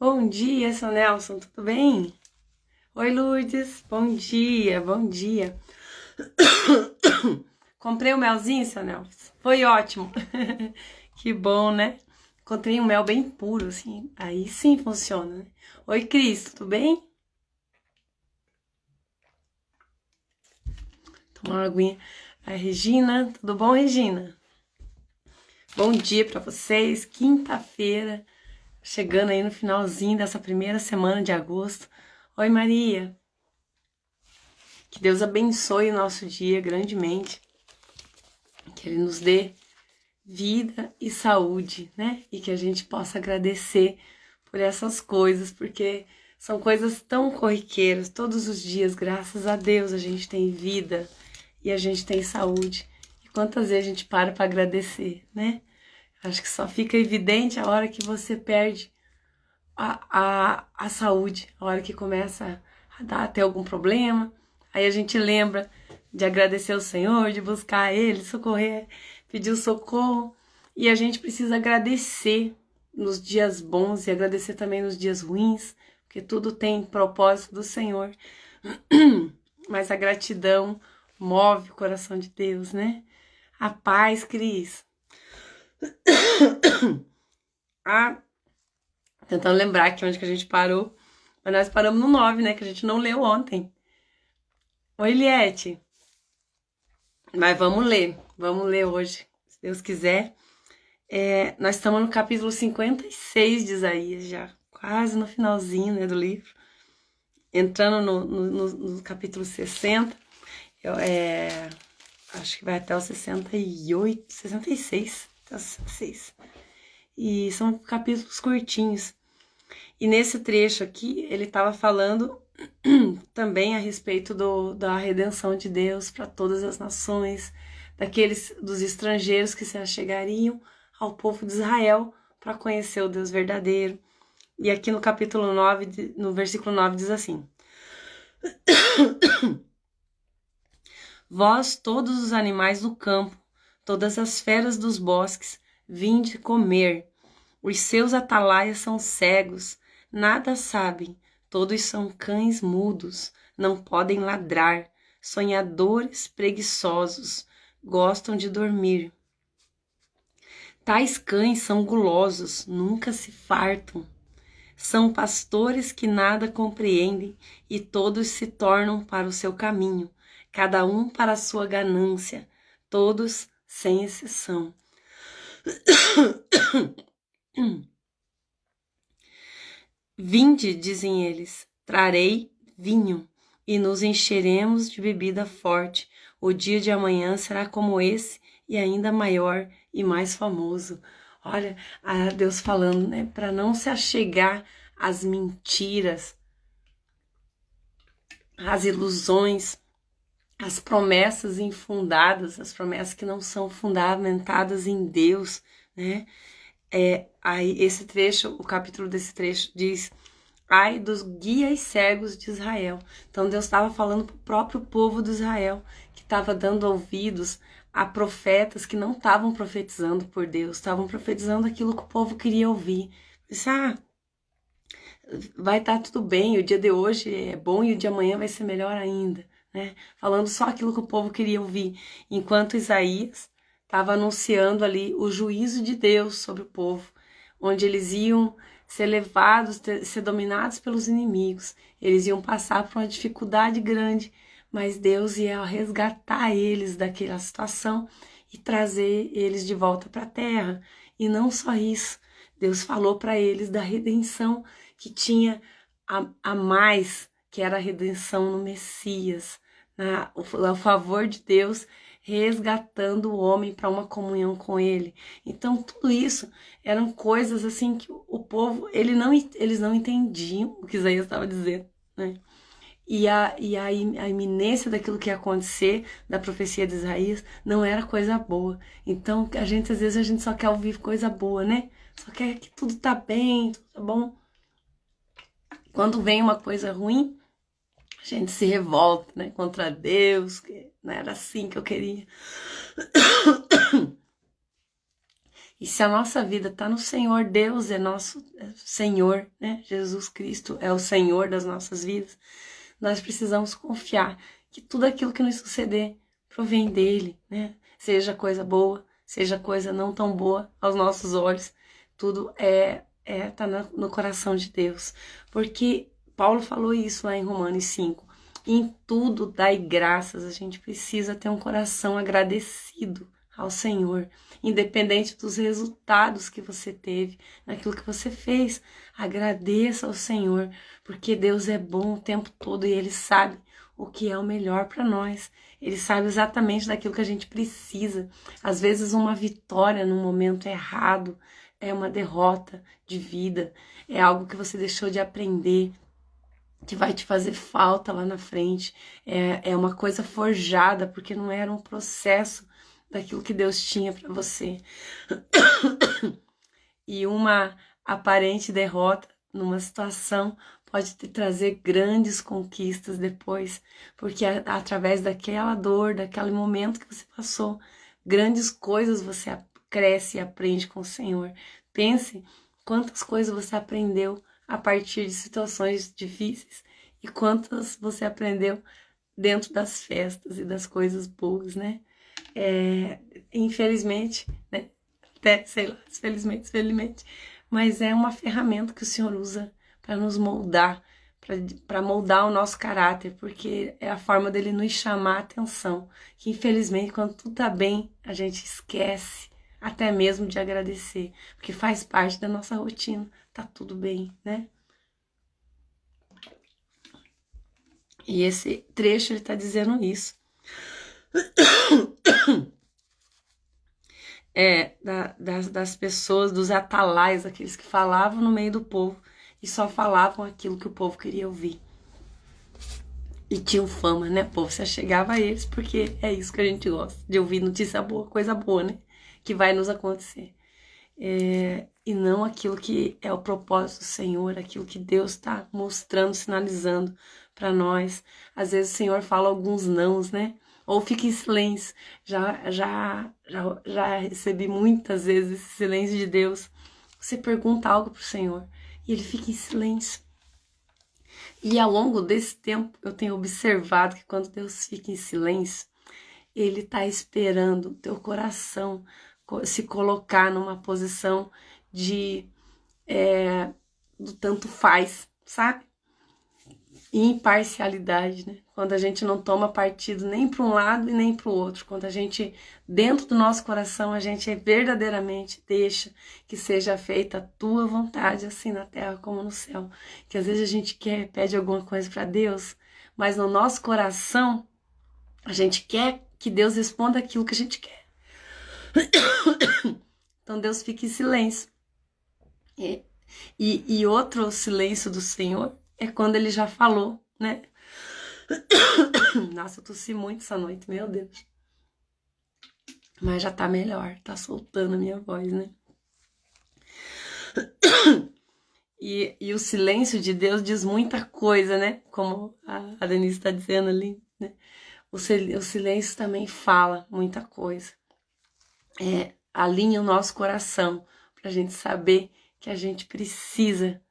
Bom dia, seu Nelson, tudo bem? Oi, Lourdes, bom dia, bom dia. Comprei um melzinho, seu Nelson, foi ótimo. Que bom, né? Encontrei um mel bem puro, assim, aí sim funciona, né? Oi, Cris, tudo bem? Toma uma aguinha. A Regina, tudo bom, Regina? Bom dia pra vocês, quinta-feira, chegando aí no finalzinho dessa primeira semana de agosto. Oi, Maria. Que Deus abençoe o nosso dia grandemente, que Ele nos dê vida e saúde, né? E que a gente possa agradecer por essas coisas, porque são coisas tão corriqueiras, todos os dias, graças a Deus, a gente tem vida e a gente tem saúde. E quantas vezes a gente para agradecer, né? Acho que só fica evidente a hora que você perde a saúde, a hora que começa a dar até algum problema. Aí a gente lembra de agradecer ao Senhor, de buscar Ele, socorrer, pedir o socorro. E a gente precisa agradecer nos dias bons e agradecer também nos dias ruins, porque tudo tem propósito do Senhor. Mas a gratidão move o coração de Deus, né? A paz, Cris. A Tentando lembrar aqui onde que a gente parou. Mas nós paramos no 9, né? Que a gente não leu ontem. Oi, Eliette. Mas vamos ler hoje, se Deus quiser. Nós estamos no capítulo 56 de Isaías já, quase no finalzinho, né, do livro. Entrando no capítulo 60, acho que vai até o 68, 66, até o 66. E são capítulos curtinhos. E nesse trecho aqui, ele estava falando também a respeito da redenção de Deus para todas as nações, dos estrangeiros que se achegariam ao povo de Israel para conhecer o Deus verdadeiro. E aqui no capítulo 9, no versículo 9 diz assim: Vós, todos os animais do campo, todas as feras dos bosques, vinde comer. Os seus atalaias são cegos, nada sabem, todos são cães mudos, não podem ladrar, sonhadores preguiçosos, gostam de dormir. Tais cães são gulosos, nunca se fartam. São pastores que nada compreendem e todos se tornam para o seu caminho, cada um para a sua ganância, todos sem exceção. Vinde, dizem eles, trarei vinho, e nos encheremos de bebida forte. O dia de amanhã será como esse, e ainda maior e mais famoso. Olha, Deus falando, né, para não se achegar às mentiras, às ilusões, às promessas infundadas, as promessas que não são fundamentadas em Deus, né? Aí esse trecho, o capítulo desse trecho diz: ai dos guias cegos de Israel. Então Deus estava falando para o próprio povo de Israel, que estava dando ouvidos a profetas que não estavam profetizando por Deus, estavam profetizando aquilo que o povo queria ouvir. Disse, vai estar tudo bem, o dia de hoje é bom e o de amanhã vai ser melhor ainda, né? Falando só aquilo que o povo queria ouvir, enquanto Isaías estava anunciando ali o juízo de Deus sobre o povo, onde eles iam ser levados, ser dominados pelos inimigos, eles iam passar por uma dificuldade grande, mas Deus ia resgatar eles daquela situação e trazer eles de volta para a terra. E não só isso, Deus falou para eles da redenção que tinha a mais, que era a redenção no Messias, o favor de Deus resgatando o homem para uma comunhão com ele. Então tudo isso eram coisas assim que o povo eles não entendiam o que Isaías estava dizendo, né? A iminência daquilo que ia acontecer, da profecia de Isaías, não era coisa boa. Então, às vezes, a gente só quer ouvir coisa boa, né? Só quer que tudo tá bem, tudo tá bom. Quando vem uma coisa ruim, a gente se revolta, né? Contra Deus, que não era assim que eu queria. E se a nossa vida está no Senhor, Deus é nosso Senhor, né? Jesus Cristo é o Senhor das nossas vidas. Nós precisamos confiar que tudo aquilo que nos suceder provém dele, né? Seja coisa boa, seja coisa não tão boa aos nossos olhos, tudo tá no coração de Deus. Porque Paulo falou isso lá em Romanos 5. Em tudo dai graças, a gente precisa ter um coração agradecido ao Senhor, independente dos resultados que você teve, naquilo que você fez, agradeça ao Senhor, porque Deus é bom o tempo todo e Ele sabe o que é o melhor para nós. Ele sabe exatamente daquilo que a gente precisa. Às vezes uma vitória num momento errado é uma derrota de vida, é algo que você deixou de aprender, que vai te fazer falta lá na frente, é uma coisa forjada, porque não era um processo daquilo que Deus tinha para você. E uma aparente derrota numa situação pode te trazer grandes conquistas depois, porque através daquela dor, daquele momento que você passou, grandes coisas você cresce e aprende com o Senhor. Pense quantas coisas você aprendeu a partir de situações difíceis e quantas você aprendeu dentro das festas e das coisas boas, né? Infelizmente, né? Até, sei lá, felizmente, mas é uma ferramenta que o Senhor usa para nos moldar, para moldar o nosso caráter, porque é a forma dele nos chamar a atenção, que infelizmente quando tudo tá bem, a gente esquece até mesmo de agradecer, porque faz parte da nossa rotina, tá tudo bem, né? E esse trecho ele tá dizendo isso. Das pessoas, dos atalais, aqueles que falavam no meio do povo e só falavam aquilo que o povo queria ouvir. E tinham fama, né, povo? Você chegava a eles porque é isso que a gente gosta, de ouvir notícia boa, coisa boa, né? Que vai nos acontecer. E não aquilo que é o propósito do Senhor, aquilo que Deus está mostrando, sinalizando para nós. Às vezes o Senhor fala alguns nãos, né? Ou fica em silêncio. Já recebi muitas vezes esse silêncio de Deus. Você pergunta algo pro Senhor e Ele fica em silêncio. E ao longo desse tempo eu tenho observado que quando Deus fica em silêncio, Ele está esperando o teu coração se colocar numa posição do tanto faz, sabe? Imparcialidade, né? Quando a gente não toma partido nem para um lado e nem para o outro, quando a gente, dentro do nosso coração, a gente verdadeiramente deixa que seja feita a tua vontade, assim na terra como no céu. Que às vezes a gente pede alguma coisa para Deus, mas no nosso coração a gente quer que Deus responda aquilo que a gente quer. Então Deus fica em silêncio. E outro silêncio do Senhor é quando Ele já falou, né? Nossa, eu tossi muito essa noite, meu Deus. Mas já tá melhor, tá soltando a minha voz, né? E o silêncio de Deus diz muita coisa, né? Como a Denise está dizendo ali, né? O silêncio também fala muita coisa. Alinha o nosso coração pra gente saber que a gente precisa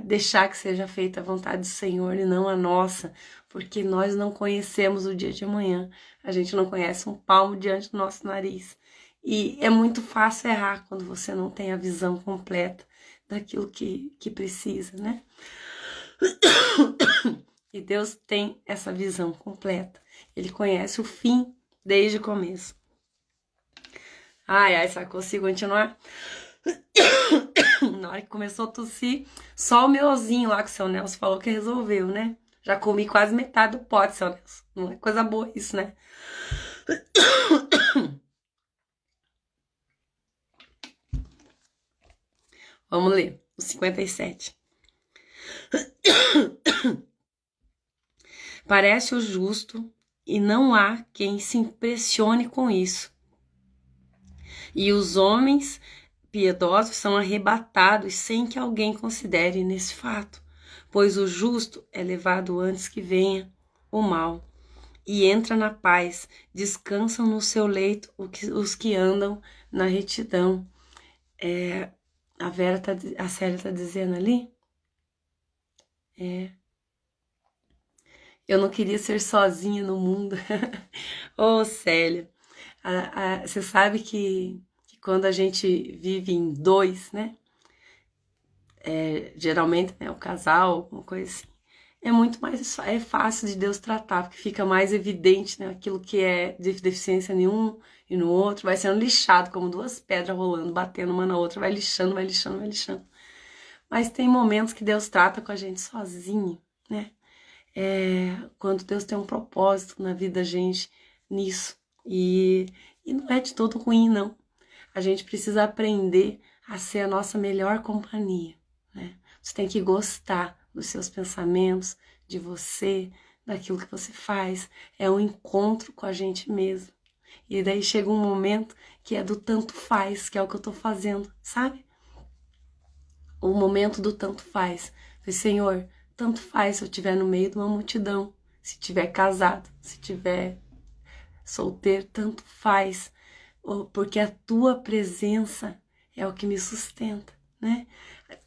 deixar que seja feita a vontade do Senhor e não a nossa, porque nós não conhecemos o dia de amanhã, a gente não conhece um palmo diante do nosso nariz, e é muito fácil errar quando você não tem a visão completa daquilo que precisa, né? E Deus tem essa visão completa, Ele conhece o fim desde o começo. Ai, só consigo continuar? Na hora que começou a tossir, só o meuzinho lá que o seu Nelson falou que resolveu, né? Já comi quase metade do pote, seu Nelson. Não é coisa boa isso, né? Vamos ler o 57. Parece o justo e não há quem se impressione com isso. E os homens piedosos são arrebatados sem que alguém considere nesse fato, pois o justo é levado antes que venha o mal, e entra na paz, descansam no seu leito os que andam na retidão. A Célia tá dizendo ali, eu não queria ser sozinha no mundo. Ô, Célia, você sabe que quando a gente vive em dois, né? Geralmente, né, o casal, alguma coisa assim, é muito mais fácil de Deus tratar, porque fica mais evidente, né, aquilo que é de deficiência em um e no outro, vai sendo lixado como duas pedras rolando, batendo uma na outra, vai lixando, vai lixando, vai lixando. Mas tem momentos que Deus trata com a gente sozinho, né? Quando Deus tem um propósito na vida da gente nisso. E não é de todo ruim, não. A gente precisa aprender a ser a nossa melhor companhia, né? Você tem que gostar dos seus pensamentos, de você, daquilo que você faz. É um encontro com a gente mesmo. E daí chega um momento que é do tanto faz, que é o que eu tô fazendo, sabe? O momento do tanto faz. Falei, Senhor, tanto faz se eu estiver no meio de uma multidão, se estiver casado, se estiver solteiro, tanto faz, porque a tua presença é o que me sustenta, né?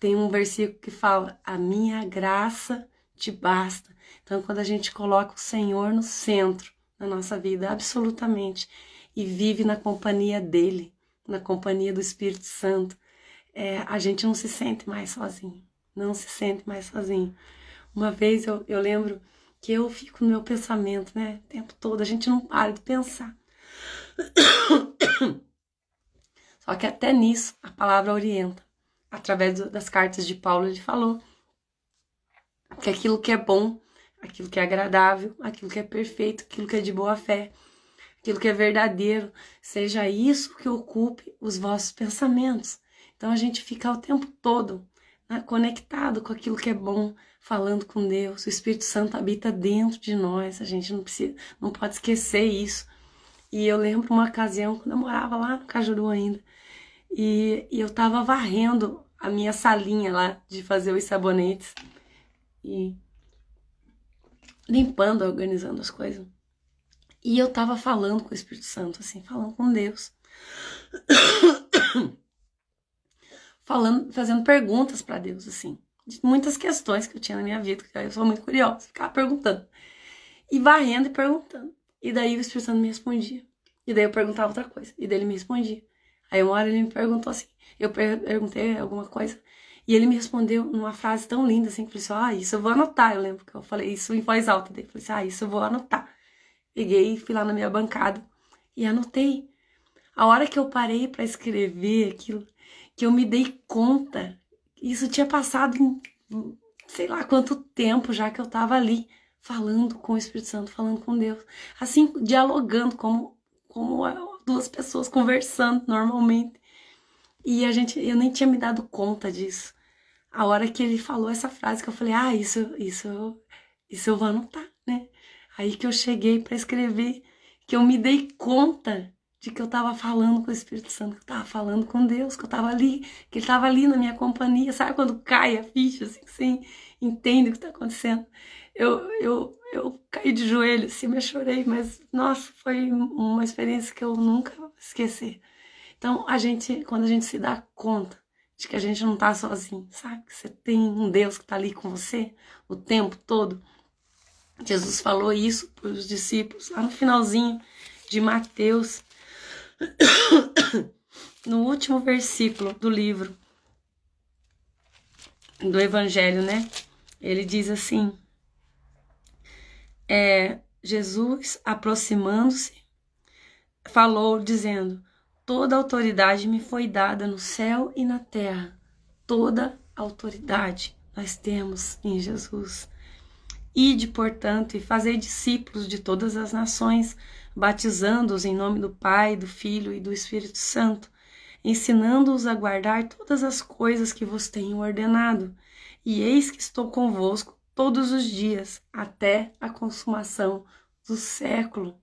Tem um versículo que fala, a minha graça te basta. Então, quando a gente coloca o Senhor no centro da nossa vida, absolutamente, e vive na companhia dele, na companhia do Espírito Santo, a gente não se sente mais sozinho, não se sente mais sozinho. Uma vez eu lembro que eu fico no meu pensamento, né, o tempo todo, a gente não para de pensar. Só que até nisso a palavra orienta. Através das cartas de Paulo, ele falou que aquilo que é bom, aquilo que é agradável, aquilo que é perfeito, aquilo que é de boa fé, aquilo que é verdadeiro, seja isso que ocupe os vossos pensamentos. Então a gente fica o tempo todo, né, conectado com aquilo que é bom, falando com Deus. O Espírito Santo habita dentro de nós, a gente não pode esquecer isso. E eu lembro uma ocasião, quando eu morava lá no Cajuru ainda, e eu tava varrendo a minha salinha lá de fazer os sabonetes e limpando, organizando as coisas. E eu tava falando com o Espírito Santo, assim, falando com Deus. Falando, fazendo perguntas para Deus, assim, de muitas questões que eu tinha na minha vida, que eu sou muito curiosa, ficava perguntando. E varrendo e perguntando. E daí o Espírito Santo me respondia. E daí eu perguntava outra coisa. E daí ele me respondia. Aí uma hora ele me perguntou assim, eu perguntei alguma coisa, e ele me respondeu numa frase tão linda, assim, que eu falei assim, isso eu vou anotar. Eu lembro que eu falei isso em voz alta. Daí eu falei assim, isso eu vou anotar. Peguei, fui lá na minha bancada e anotei. A hora que eu parei para escrever aquilo, que eu me dei conta, isso tinha passado sei lá quanto tempo já que eu tava ali, falando com o Espírito Santo, falando com Deus, assim, dialogando como duas pessoas conversando normalmente. E eu nem tinha me dado conta disso. A hora que ele falou essa frase, que eu falei, isso eu vou anotar, né? Aí que eu cheguei para escrever, que eu me dei conta de que eu estava falando com o Espírito Santo, que eu estava falando com Deus, que eu estava ali, que ele estava ali na minha companhia. Sabe quando cai a ficha, assim, que você entende o que está acontecendo? Eu caí de joelho, assim, eu chorei, mas, nossa, foi uma experiência que eu nunca vou esquecer. Então, quando a gente se dá conta de que a gente não tá sozinho, sabe? Que você tem um Deus que tá ali com você o tempo todo. Jesus falou isso para os discípulos lá no finalzinho de Mateus, no último versículo do livro, do Evangelho, né? Ele diz assim, Jesus, aproximando-se, falou dizendo, toda autoridade me foi dada no céu e na terra. Toda autoridade nós temos em Jesus. Ide, portanto, e fazei discípulos de todas as nações, batizando-os em nome do Pai, do Filho e do Espírito Santo, ensinando-os a guardar todas as coisas que vos tenho ordenado. E eis que estou convosco todos os dias, até a consumação do século.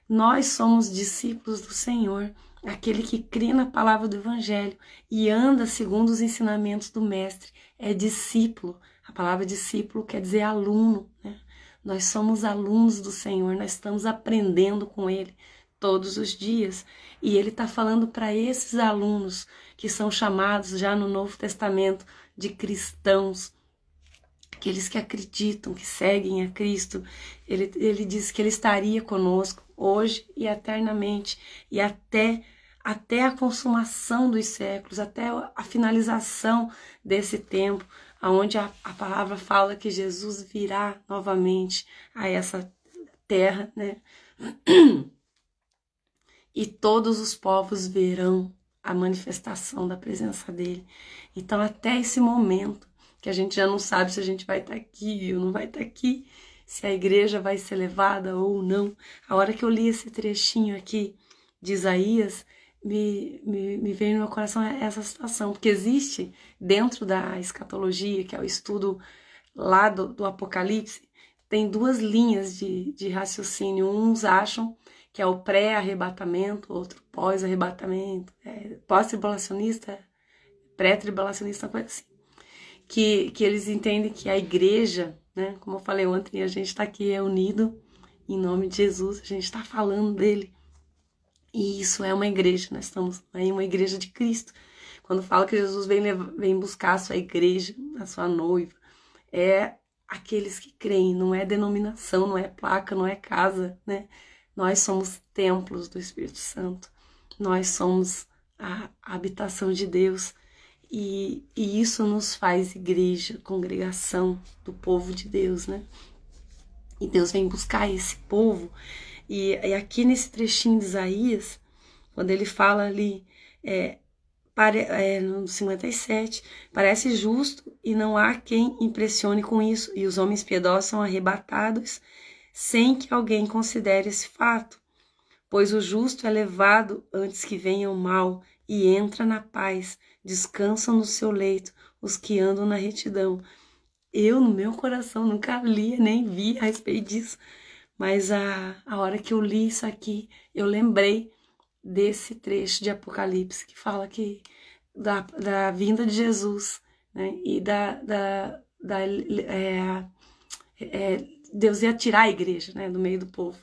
Nós somos discípulos do Senhor, aquele que crê na palavra do Evangelho e anda segundo os ensinamentos do Mestre, é discípulo. A palavra discípulo quer dizer aluno, né? Nós somos alunos do Senhor, nós estamos aprendendo com Ele todos os dias. E ele está falando para esses alunos que são chamados já no Novo Testamento de cristãos, aqueles que acreditam, que seguem a Cristo. Ele diz que ele estaria conosco hoje e eternamente, e até a consumação dos séculos, até a finalização desse tempo, onde a palavra fala que Jesus virá novamente a essa terra, né? E todos os povos verão a manifestação da presença dele. Então, até esse momento, que a gente já não sabe se a gente vai estar aqui ou não vai estar aqui, se a igreja vai ser levada ou não. A hora que eu li esse trechinho aqui de Isaías, me veio no meu coração essa situação, porque existe dentro da escatologia, que é o estudo lá do Apocalipse, tem duas linhas de raciocínio. Uns acham que é o pré-arrebatamento, outro pós-arrebatamento, pós-tribulacionista, pré-tribulacionista, uma coisa assim. Que eles entendem que a igreja, né, como eu falei ontem, a gente está aqui unido em nome de Jesus, a gente está falando dele. E isso é uma igreja, nós estamos em uma igreja de Cristo. Quando fala que Jesus vem buscar a sua igreja, a sua noiva, é aqueles que creem, não é denominação, não é placa, não é casa, né? Nós somos templos do Espírito Santo, nós somos a habitação de Deus, e isso nos faz igreja, congregação do povo de Deus, né? E Deus vem buscar esse povo. E aqui nesse trechinho de Isaías, quando ele fala ali, no 57, parece justo e não há quem impressione com isso, e os homens piedosos são arrebatados sem que alguém considere esse fato, pois o justo é levado antes que venha o mal e entra na paz, descansam no seu leito os que andam na retidão. Eu, no meu coração, nunca li nem vi a respeito disso, mas a hora que eu li isso aqui, eu lembrei desse trecho de Apocalipse, que fala que da vinda de Jesus, né, e Deus ia tirar a igreja, né, do meio do povo,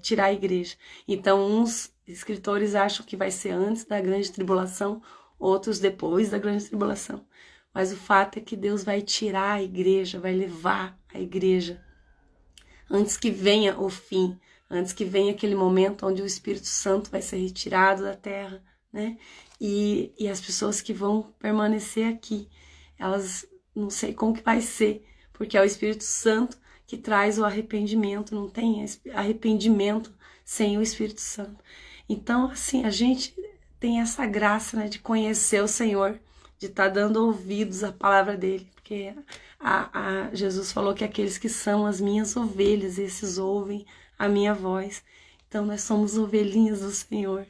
tirar a igreja. Então, uns escritores acham que vai ser antes da grande tribulação, outros depois da grande tribulação. Mas o fato é que Deus vai tirar a igreja, vai levar a igreja antes que venha o fim, antes que venha aquele momento onde o Espírito Santo vai ser retirado da terra, né? E as pessoas que vão permanecer aqui, elas não sei como que vai ser, porque é o Espírito Santo que traz o arrependimento, não tem arrependimento sem o Espírito Santo. Então, assim, a gente tem essa graça, né, de conhecer o Senhor, de estar dando ouvidos à palavra dele, porque Jesus falou que aqueles que são as minhas ovelhas, esses ouvem a minha voz. Então, nós somos ovelhinhas do Senhor,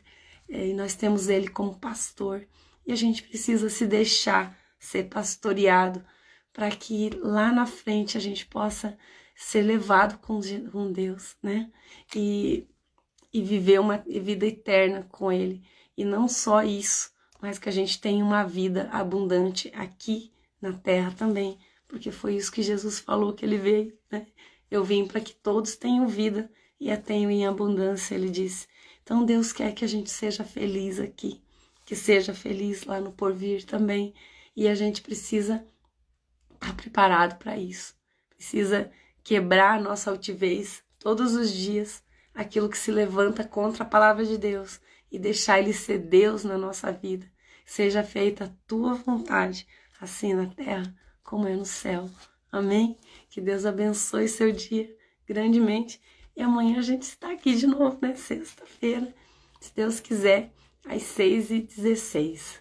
e nós temos ele como pastor, e a gente precisa se deixar ser pastoreado, para que lá na frente a gente possa ser levado com Deus, né? E viver uma vida eterna com ele. E não só isso, mas que a gente tenha uma vida abundante aqui na terra também, porque foi isso que Jesus falou que ele veio, né? Eu vim para que todos tenham vida e a tenham em abundância, ele disse. Então Deus quer que a gente seja feliz aqui, que seja feliz lá no porvir também, e a gente precisa estar preparado para isso. Precisa quebrar a nossa altivez todos os dias, aquilo que se levanta contra a palavra de Deus, e deixar ele ser Deus na nossa vida. Seja feita a tua vontade, assim na terra como é no céu. Amém? Que Deus abençoe seu dia grandemente. E amanhã a gente está aqui de novo, né? Sexta-feira, se Deus quiser, às 6h16.